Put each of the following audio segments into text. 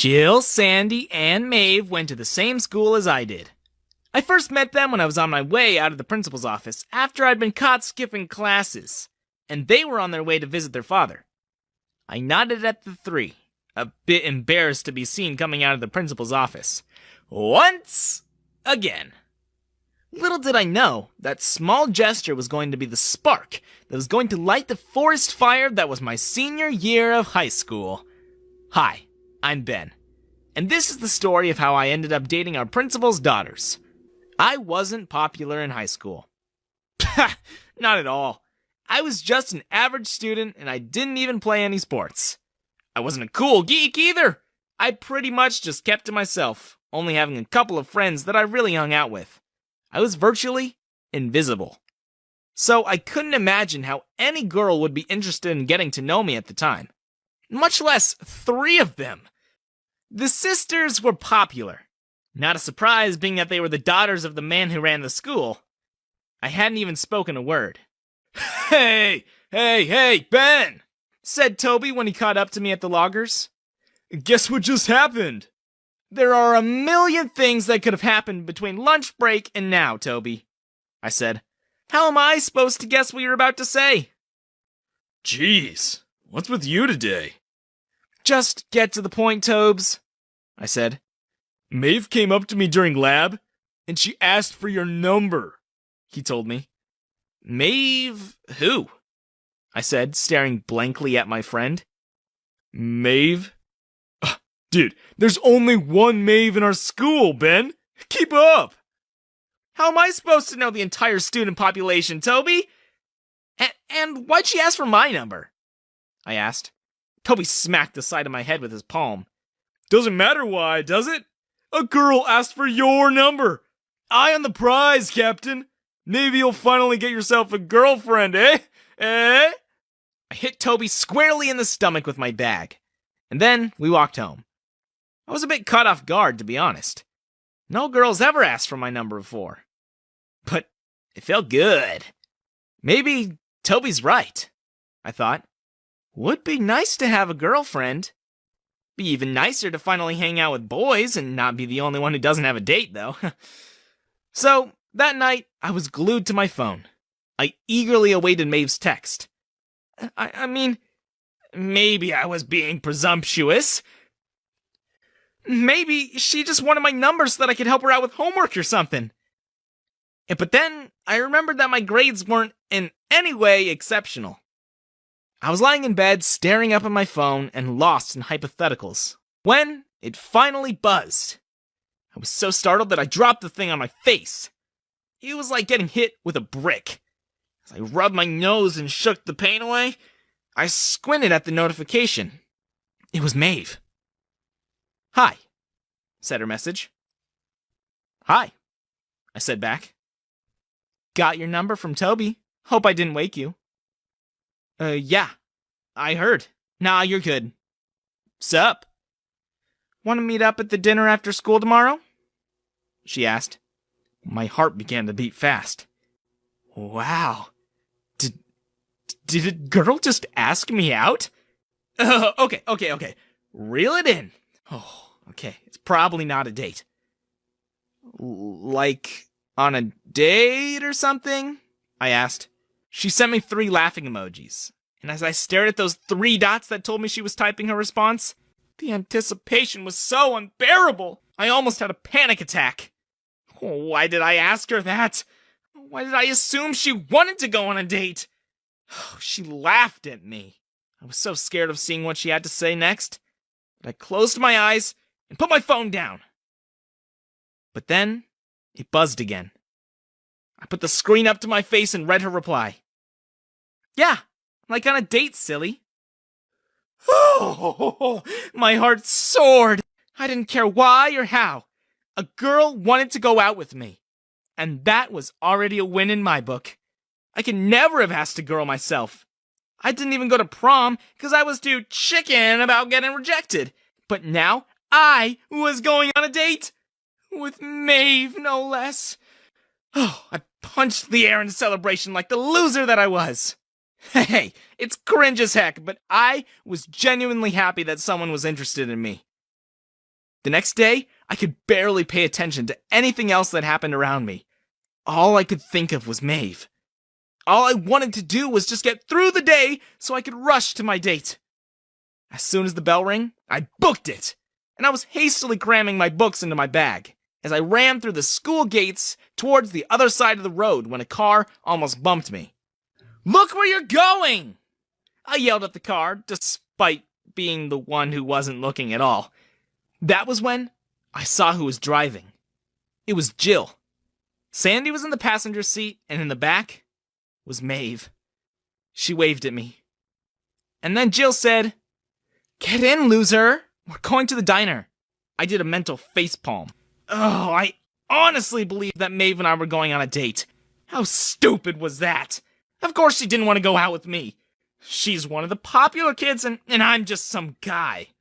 Jill, Sandy, and Maeve went to the same school as I did. I first met them when I was on my way out of the principal's office after I'd been caught skipping classes, and they were on their way to visit their father. I nodded at the three, a bit embarrassed to be seen coming out of the principal's office. Once again. Little did I know, that small gesture was going to be the spark that was going to light the forest fire that was my senior year of high school. Hi, I'm Ben, and this is the story of how I ended up dating our principal's daughters. I wasn't popular in high school. Not at all. I was just an average student, and I didn't even play any sports. I wasn't a cool geek either. I pretty much just kept to myself, only having a couple of friends that I really hung out with. I was virtually invisible. So I couldn't imagine how any girl would be interested in getting to know me at the time. Much less 3 of them. The sisters were popular. Not a surprise, being that they were the daughters of the man who ran the school. I hadn't even spoken a word. Hey, Ben, said Toby when he caught up to me at the loggers. Guess what just happened? There are a million things that could have happened between lunch break and now, Toby, I said. How am I supposed to guess what you're about to say? Jeez, what's with you today? Just get to the point, Tobes, I said. Maeve came up to me during lab, and she asked for your number, he told me. Maeve who? I said, staring blankly at my friend. Maeve? Dude, there's only one Maeve in our school, Ben. Keep up. How am I supposed to know the entire student population, Toby? And why'd she ask for my number? I asked. Toby smacked the side of my head with his palm. Doesn't matter why, does it? A girl asked for your number. Eye on the prize, Captain. Maybe you'll finally get yourself a girlfriend, eh? I hit Toby squarely in the stomach with my bag. And then we walked home. I was a bit caught off guard, to be honest. No girls ever asked for my number before. But it felt good. Maybe Toby's right, I thought. Would be nice to have a girlfriend. Be even nicer to finally hang out with boys and not be the only one who doesn't have a date, though. So, that night, I was glued to my phone. I eagerly awaited Maeve's text. I mean, maybe I was being presumptuous. Maybe she just wanted my number so that I could help her out with homework or something. But then, I remembered that my grades weren't in any way exceptional. I was lying in bed, staring up at my phone and lost in hypotheticals, when it finally buzzed. I was so startled that I dropped the thing on my face. It was like getting hit with a brick. As I rubbed my nose and shook the pain away, I squinted at the notification. It was Maeve. Hi, said her message. Hi, I said back. Got your number from Toby. Hope I didn't wake you. Yeah, I heard. Nah, you're good. Sup? Want to meet up at the dinner after school tomorrow? She asked. My heart began to beat fast. Wow. Did a girl just ask me out? Okay. Reel it in. Oh, okay. It's probably not a date. Like, on a date or something? I asked. She sent me 3 laughing emojis, and as I stared at those 3 dots that told me she was typing her response, the anticipation was so unbearable, I almost had a panic attack. Why did I ask her that? Why did I assume she wanted to go on a date? She laughed at me. I was so scared of seeing what she had to say next, that I closed my eyes and put my phone down. But then, it buzzed again. I put the screen up to my face and read her reply. Yeah, like on a date, silly. Oh, my heart soared. I didn't care why or how. A girl wanted to go out with me. And that was already a win in my book. I could never have asked a girl myself. I didn't even go to prom because I was too chicken about getting rejected. But now I was going on a date. With Maeve, no less. Oh, I punched the air in celebration like the loser that I was. Hey, it's cringe as heck, but I was genuinely happy that someone was interested in me. The next day, I could barely pay attention to anything else that happened around me. All I could think of was Maeve. All I wanted to do was just get through the day so I could rush to my date. As soon as the bell rang, I booked it, and I was hastily cramming my books into my bag as I ran through the school gates towards the other side of the road when a car almost bumped me. "Look where you're going!" I yelled at the car, despite being the one who wasn't looking at all. That was when I saw who was driving. It was Jill. Sandy was in the passenger seat, and in the back was Maeve. She waved at me. And then Jill said, "Get in, loser. We're going to the diner." I did a mental facepalm. Oh, I honestly believed that Maeve and I were going on a date. How stupid was that? Of course she didn't want to go out with me. She's one of the popular kids, and I'm just some guy.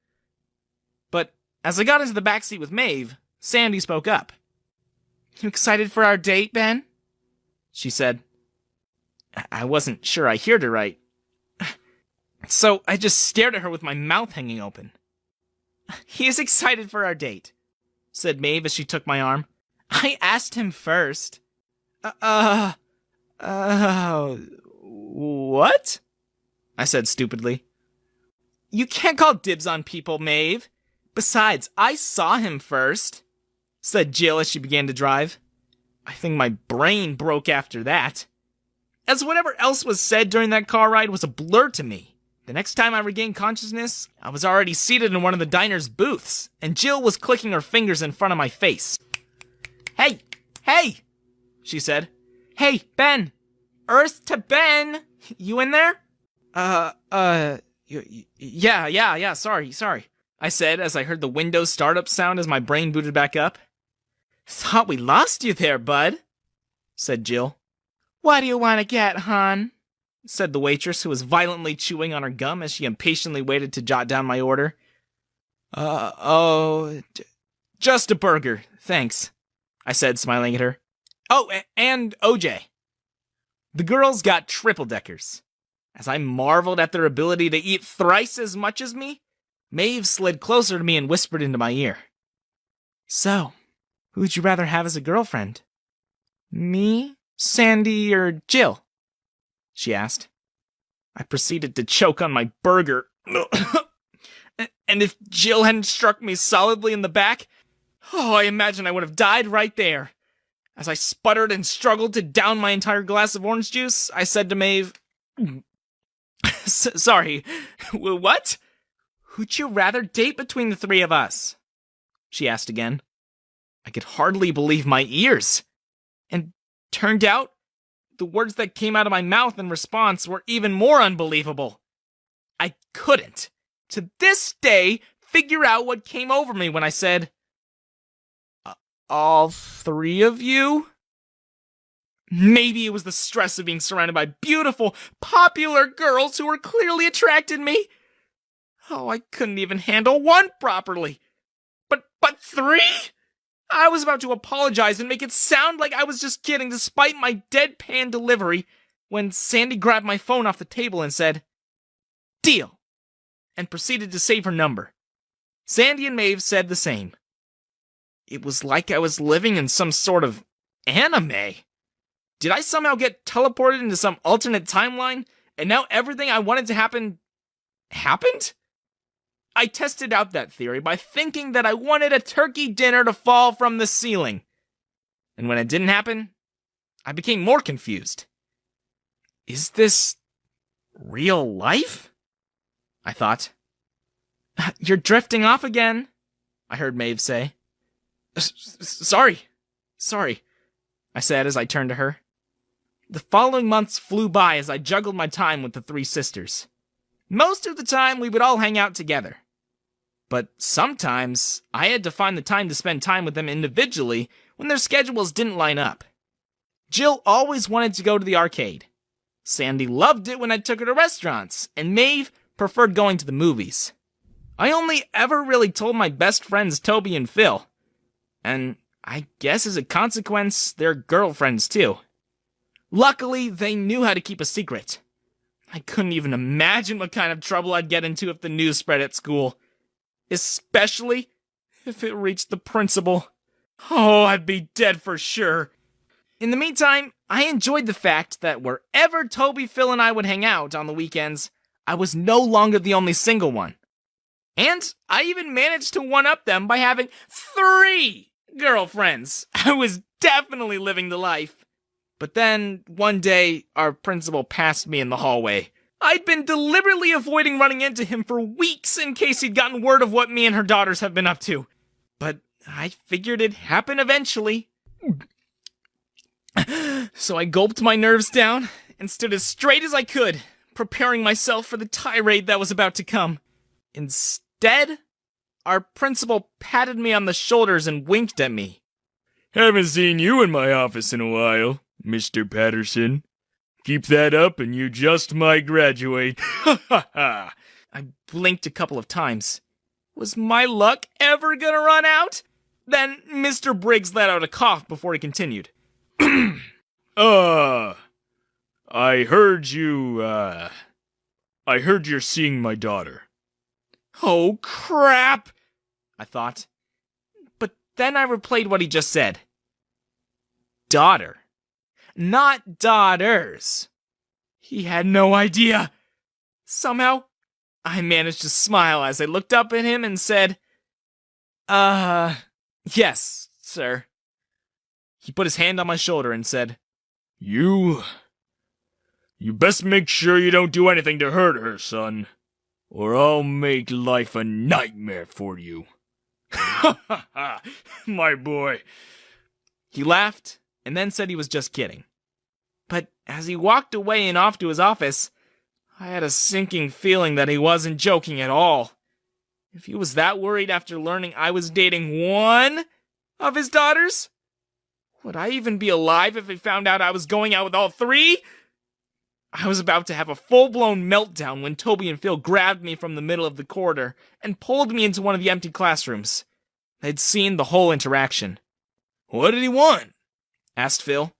But as I got into the backseat with Maeve, Sandy spoke up. "You excited for our date, Ben?" she said. I wasn't sure I heard her right. So I just stared at her with my mouth hanging open. "He is excited for our date," said Maeve as she took my arm. "I asked him first." What? I said stupidly. "You can't call dibs on people, Maeve. Besides, I saw him first," said Jill as she began to drive. I think my brain broke after that, as whatever else was said during that car ride was a blur to me. The next time I regained consciousness, I was already seated in one of the diner's booths, and Jill was clicking her fingers in front of my face. Hey, she said. "Hey, Ben! Earth to Ben! You in there?" Yeah, sorry, I said as I heard the Windows startup sound as my brain booted back up. "Thought we lost you there, bud," said Jill. "What do you want to get, hon?" said the waitress, who was violently chewing on her gum as she impatiently waited to jot down my order. Just a burger, thanks," I said, smiling at her. "Oh, and OJ." The girls got triple-deckers. As I marveled at their ability to eat thrice as much as me, Maeve slid closer to me and whispered into my ear. "So, who would you rather have as a girlfriend? Me, Sandy, or Jill?" she asked. I proceeded to choke on my burger. And if Jill hadn't struck me solidly in the back, I imagine I would have died right there. As I sputtered and struggled to down my entire glass of orange juice, I said to Maeve, "Sorry, what? Who'd you rather date between the three of us?" she asked again. I could hardly believe my ears. And turned out, the words that came out of my mouth in response were even more unbelievable. I couldn't, to this day, figure out what came over me when I said, "All three of you?" Maybe it was the stress of being surrounded by beautiful, popular girls who were clearly attracted to me. I couldn't even handle one properly. But three? I was about to apologize and make it sound like I was just kidding despite my deadpan delivery when Sandy grabbed my phone off the table and said, "Deal," and proceeded to save her number. Sandy and Maeve said the same. It was like I was living in some sort of anime. Did I somehow get teleported into some alternate timeline, and now everything I wanted to happen happened? I tested out that theory by thinking that I wanted a turkey dinner to fall from the ceiling. And when it didn't happen, I became more confused. Is this real life? I thought. "You're drifting off again," I heard Maeve say. Sorry, I said as I turned to her. The following months flew by as I juggled my time with the three sisters. Most of the time, we would all hang out together. But sometimes, I had to find the time to spend time with them individually when their schedules didn't line up. Jill always wanted to go to the arcade. Sandy loved it when I took her to restaurants, and Maeve preferred going to the movies. I only ever really told my best friends Toby and Phil. And I guess as a consequence, they're girlfriends too. Luckily, they knew how to keep a secret. I couldn't even imagine what kind of trouble I'd get into if the news spread at school. Especially if it reached the principal, oh, I'd be dead for sure. In the meantime, I enjoyed the fact that wherever Toby, Phil, and I would hang out on the weekends, I was no longer the only single one. And I even managed to one-up them by having 3 girlfriends. I was definitely living the life. But then, one day, our principal passed me in the hallway. I'd been deliberately avoiding running into him for weeks in case he'd gotten word of what me and her daughters have been up to. But I figured it'd happen eventually. So I gulped my nerves down and stood as straight as I could, preparing myself for the tirade that was about to come. Instead, our principal patted me on the shoulders and winked at me. Haven't seen you in my office in a while, Mr. Patterson. Keep that up and you just might graduate. Ha ha ha. I blinked a couple of times. Was my luck ever gonna run out? Then Mr. Briggs let out a cough before he continued. I heard you're seeing my daughter. Oh, crap, I thought. But then I replayed what he just said. Daughter. Not daughters. He had no idea. Somehow, I managed to smile as I looked up at him and said, yes, sir. He put his hand on my shoulder and said, You best make sure you don't do anything to hurt her, son, or I'll make life a nightmare for you. Ha ha ha, my boy. He laughed and then said he was just kidding. But as he walked away and off to his office, I had a sinking feeling that he wasn't joking at all. If he was that worried after learning I was dating one of his daughters, would I even be alive if he found out I was going out with all 3? I was about to have a full-blown meltdown when Toby and Phil grabbed me from the middle of the corridor and pulled me into one of the empty classrooms. They'd seen the whole interaction. What did he want? Asked Phil.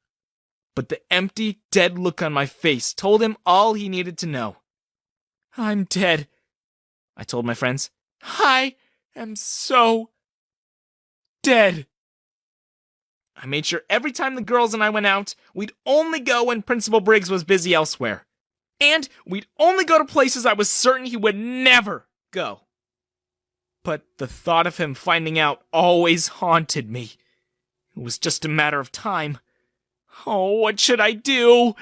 But the empty, dead look on my face told him all he needed to know. I'm dead, I told my friends. I am so dead. I made sure every time the girls and I went out, we'd only go when Principal Briggs was busy elsewhere. And we'd only go to places I was certain he would never go. But the thought of him finding out always haunted me. It was just a matter of time. Oh, what should I do?